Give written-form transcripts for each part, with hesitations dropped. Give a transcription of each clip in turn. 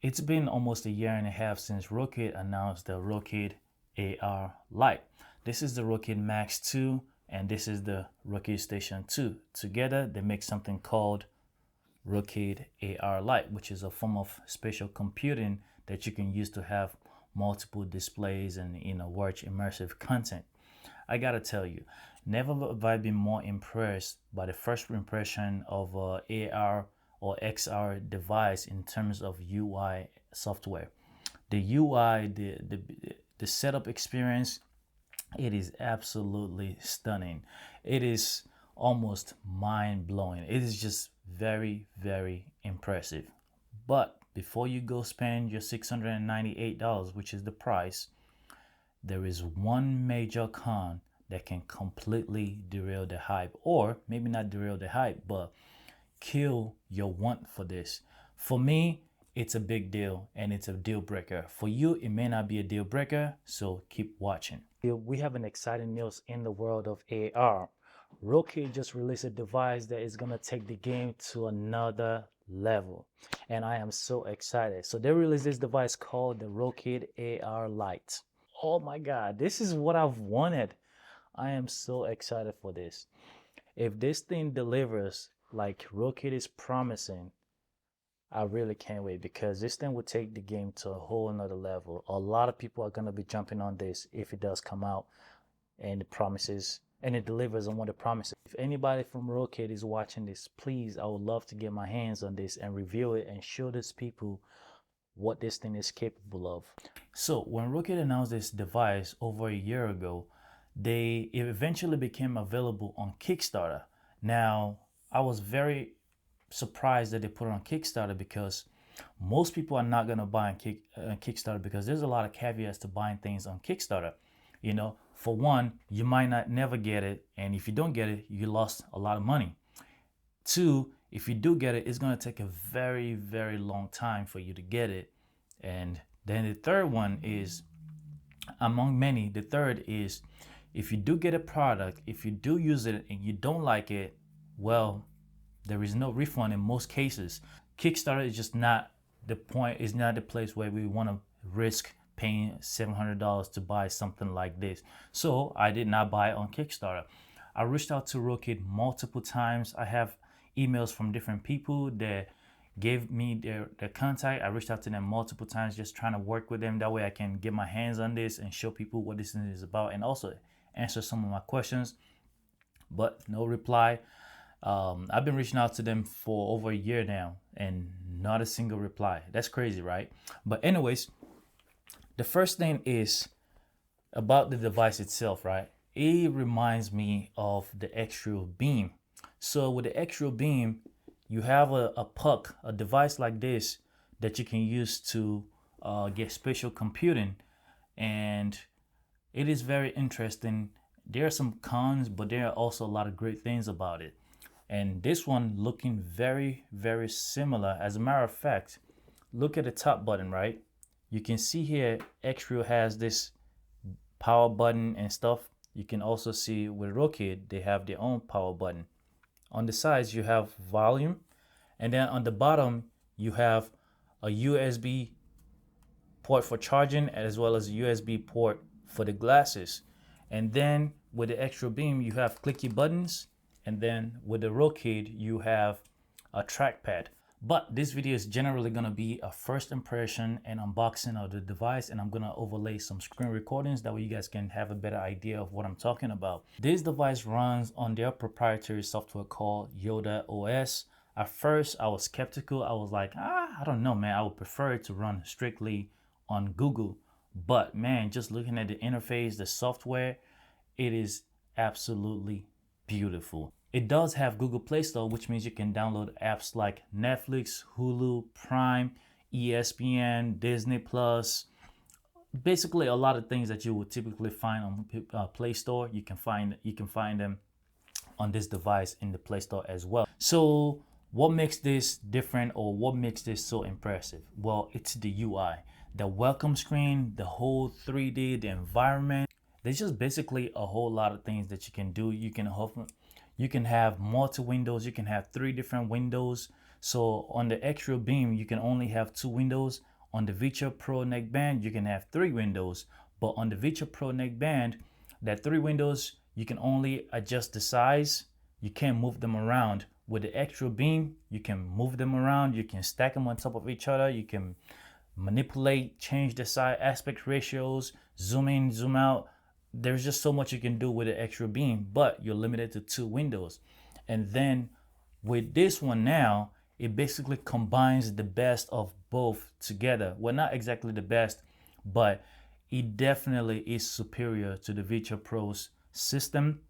It's been almost a year and a half since Rokid announced the Rokid AR Lite. This is the Rokid Max 2 and this is the Rokid Station 2. Together they make something called Rokid AR Lite, which is a form of spatial computing that you can use to have multiple displays and watch immersive content. I gotta tell you, never have I been more impressed by the first impression of a AR or XR device in terms of UI software. The UI, the setup experience, it is absolutely stunning. It is almost mind blowing. It is just very, very impressive. But before you go spend your $698, which is the price, there is one major con that can completely derail the hype, or maybe not derail the hype, but kill your want for this. For me, it's a big deal and it's a deal breaker. For you, it may not be a deal breaker, so keep watching. We have an exciting news in the world of AR. Rokid just released a device that is gonna take the game to another level, and I am so excited. So they released this device called the Rokid AR Lite. Oh my God, this is what I've wanted. I am so excited for this. If this thing delivers like Rokid is promising, I really can't wait, because this thing will take the game to a whole nother level. A lot of people are going to be jumping on this if it does come out and it promises and it delivers on what it promises. If anybody from Rokid is watching this, please, I would love to get my hands on this and review it and show these people what this thing is capable of. So when Rokid announced this device over a year ago, it eventually became available on Kickstarter. Now, I was very surprised that they put it on Kickstarter, because most people are not going to buy on Kickstarter, because there's a lot of caveats to buying things on Kickstarter. For one, you might not never get it, and if you don't get it, you lost a lot of money. Two, if you do get it, it's going to take a very, very long time for you to get it. And then the third one is, among many, the third is, if you do get a product, if you do use it and you don't like it, well, there is no refund in most cases. Kickstarter is just not the point, is not the place where we want to risk paying $700 to buy something like this. So I did not buy it on Kickstarter. I reached out to Rokid multiple times. I have emails from different people that gave me their contact. I reached out to them multiple times, just trying to work with them. That way I can get my hands on this and show people what this is about, and also answer some of my questions. But no reply. I've been reaching out to them for over a year now and not a single reply. That's crazy, right? But anyways, the first thing is about the device itself, right? It reminds me of the Extrual Beam. So with the Extrual Beam, you have a puck, a device like this that you can use to get spatial computing, and it is very interesting. There are some cons, but there are also a lot of great things about it. And this one looking very, very similar. As a matter of fact, look at the top button, right? You can see here, Extrual has this power button and stuff. You can also see with Rokid, they have their own power button. On the sides, you have volume. And then on the bottom, you have a USB port for charging, as well as a USB port for the glasses. And then with the Extrual Beam, you have clicky buttons. And then with the Rokid, you have a trackpad. But this video is generally going to be a first impression and unboxing of the device, and I'm going to overlay some screen recordings, that way you guys can have a better idea of what I'm talking about. This device runs on their proprietary software called Yoda OS. At first, I was skeptical. I was like, I don't know, man. I would prefer it to run strictly on Google. But man, just looking at the interface, the software, it is absolutely beautiful. It does have Google Play Store, which means you can download apps like Netflix, Hulu, Prime, ESPN, Disney Plus. Basically, a lot of things that you would typically find on Play Store, you can find them on this device in the Play Store as well. So what makes this different, or what makes this so impressive? Well, it's the UI, the welcome screen, the whole 3D, the environment. There's just basically a whole lot of things that you can do. You can have multi windows. You can have 3 different windows, So on the Extra Beam, you can only have 2 windows. On the Virtual Pro neckband, you can have 3 windows. But on the Virtual Pro neckband, that 3 windows, you can only adjust the size. You can't move them around. With the Extra Beam, you can move them around. You can stack them on top of each other. You can manipulate, change the size, aspect ratios, zoom in, zoom out. There's just so much you can do with the Extra Beam, but you're limited to 2 windows. And then with this one now, it basically combines the best of both together. Well, not exactly the best, but it definitely is superior to the Virtual Pro's system.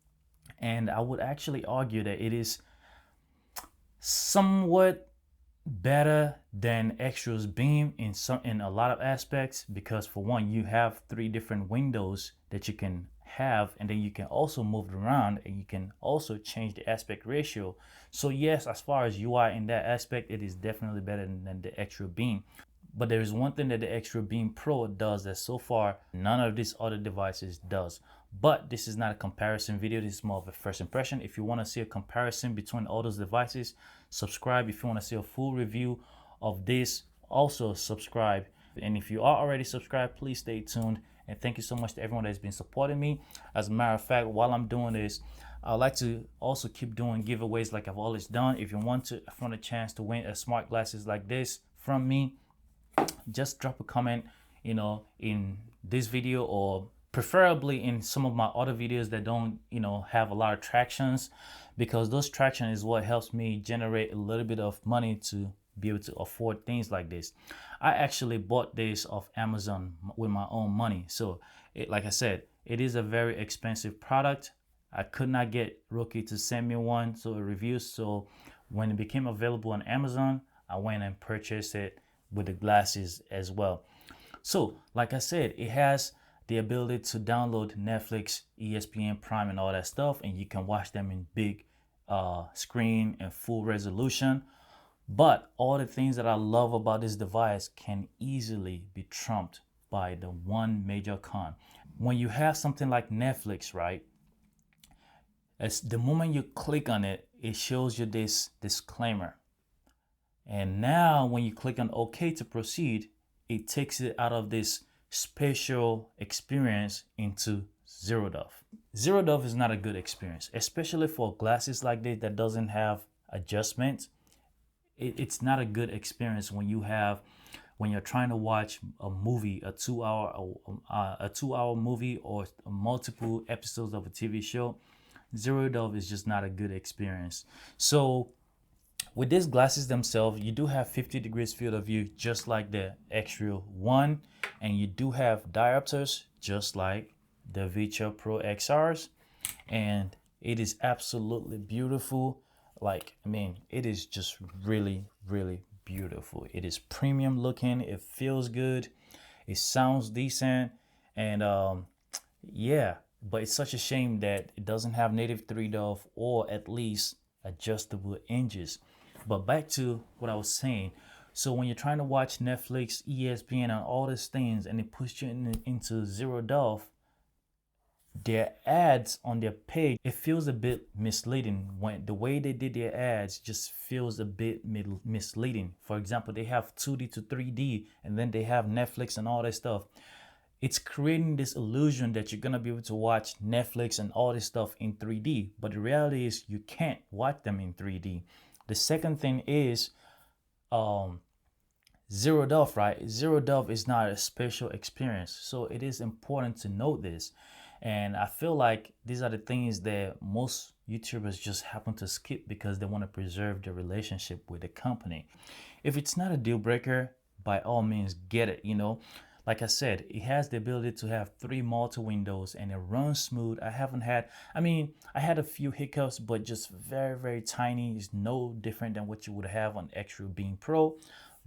And I would actually argue that it is somewhat better than Extra's Beam in a lot of aspects, because for one, you have 3 different windows that you can have, and then you can also move it around, and you can also change the aspect ratio. So yes, as far as UI in that aspect, it is definitely better than the Extra Beam. But there is one thing that the Extra Beam Pro does that so far none of these other devices does. But this is not a comparison video. This is more of a first impression. If you want to see a comparison between all those devices, subscribe. If you want to see a full review of this, also subscribe. And if you are already subscribed, please stay tuned. And thank you so much to everyone that's been supporting me. As a matter of fact, while I'm doing this, I'd like to also keep doing giveaways like I've always done. If you want a chance to win a smart glasses like this from me, just drop a comment, in this video, or preferably in some of my other videos that don't, have a lot of tractions, because those traction is what helps me generate a little bit of money to be able to afford things like this. I actually bought this off Amazon with my own money. So like I said, it is a very expensive product. I could not get Rokid to send me one, so a review. So when it became available on Amazon, I went and purchased it with the glasses as well. So like I said, it has the ability to download Netflix, ESPN Prime, and all that stuff, and you can watch them in big screen and full resolution. But all the things that I love about this device can easily be trumped by the one major con. When you have something like Netflix, right, as the moment you click on it, it shows you this disclaimer. And now when you click on OK to proceed, it takes it out of this spatial experience into zero dove. Zero dove is not a good experience, especially for glasses like this that doesn't have adjustment. It's not a good experience when you're trying to watch a movie, a 2-hour movie, or multiple episodes of a TV show. Zero dove is just not a good experience. So with these glasses themselves, you do have 50 degrees field of view, just like the Extra One, and you do have diopters, just like the Virtual Pro XRs, and it is absolutely beautiful. It is just really, really beautiful. It is premium looking. It feels good. It sounds decent, and yeah. But it's such a shame that it doesn't have native 3 dove, or at least adjustable hinges. But back to what I was saying. So when you're trying to watch Netflix, ESPN, and all these things, and it puts you into zero dove, their ads on their page, it feels a bit misleading. When the way they did their ads just feels a bit misleading. For example, they have 2D to 3D, and then they have Netflix and all that stuff. It's creating this illusion that you're gonna be able to watch Netflix and all this stuff in 3D, but the reality is you can't watch them in 3D. The second thing is zero dove, right? Zero dove is not a spatial experience, so it is important to note this. And I feel like these are the things that most YouTubers just happen to skip because they want to preserve their relationship with the company. If it's not a deal breaker, by all means get it. Like I said, it has the ability to have 3 multi-windows, and it runs smooth. I had a few hiccups, but just very, very tiny. It's no different than what you would have on Extra Beam Pro.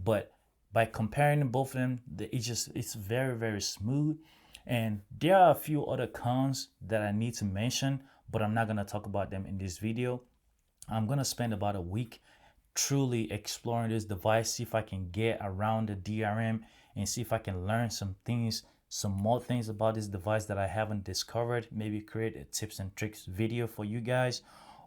But by comparing both of them, it's very, very smooth. And there are a few other cons that I need to mention, but I'm not going to talk about them in this video. I'm going to spend about a week truly exploring this device, see if I can get around the DRM, and see if I can learn some more things about this device that I haven't discovered. Maybe create a tips and tricks video for you guys,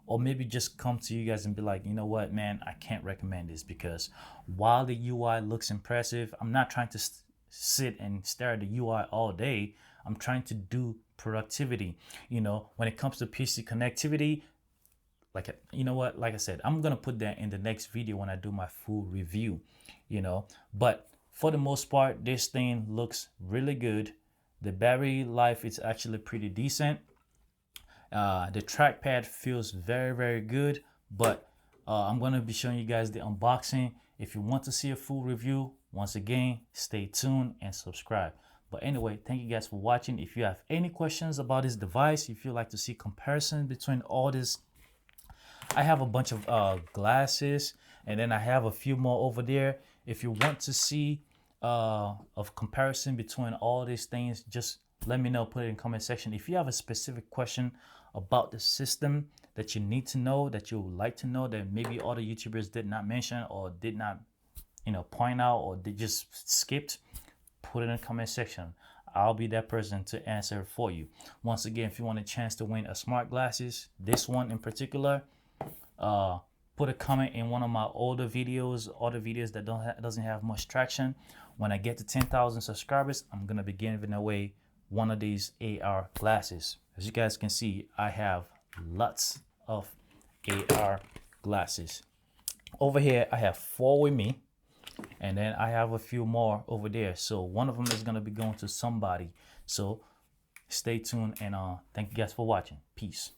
or maybe just come to you guys and be like, you know what, man, I can't recommend this, because while the UI looks impressive, I'm not trying to sit and stare at the UI all day. I'm trying to do productivity. You know, when it comes to PC connectivity, like, you know what, like I said, I'm gonna put that in the next video when I do my full review, you know. But for the most part, this thing looks really good. The battery life is actually pretty decent. The trackpad feels very good. But I'm gonna be showing you guys the unboxing. If you want to see a full review, once again, stay tuned and subscribe. But anyway, thank you guys for watching. If you have any questions about this device, if you like to see comparison between all this, I have a bunch of glasses, and then I have a few more over there. If you want to see of comparison between all these things, just let me know, put it in the comment section. If you have a specific question about the system that you need to know, that you would like to know, that maybe other YouTubers did not mention or did not, you know, point out, or they just skipped, put it in the comment section. I'll be that person to answer it for you. Once again, if you want a chance to win a smart glasses, this one in particular, put a comment in one of my older videos that doesn't have much traction. When I get to 10,000 subscribers, I'm gonna be giving away one of these AR glasses. As you guys can see, I have lots of AR glasses. Over here, I have 4 with me, and then I have a few more over there. So one of them is gonna be going to somebody. So stay tuned, and thank you guys for watching. Peace.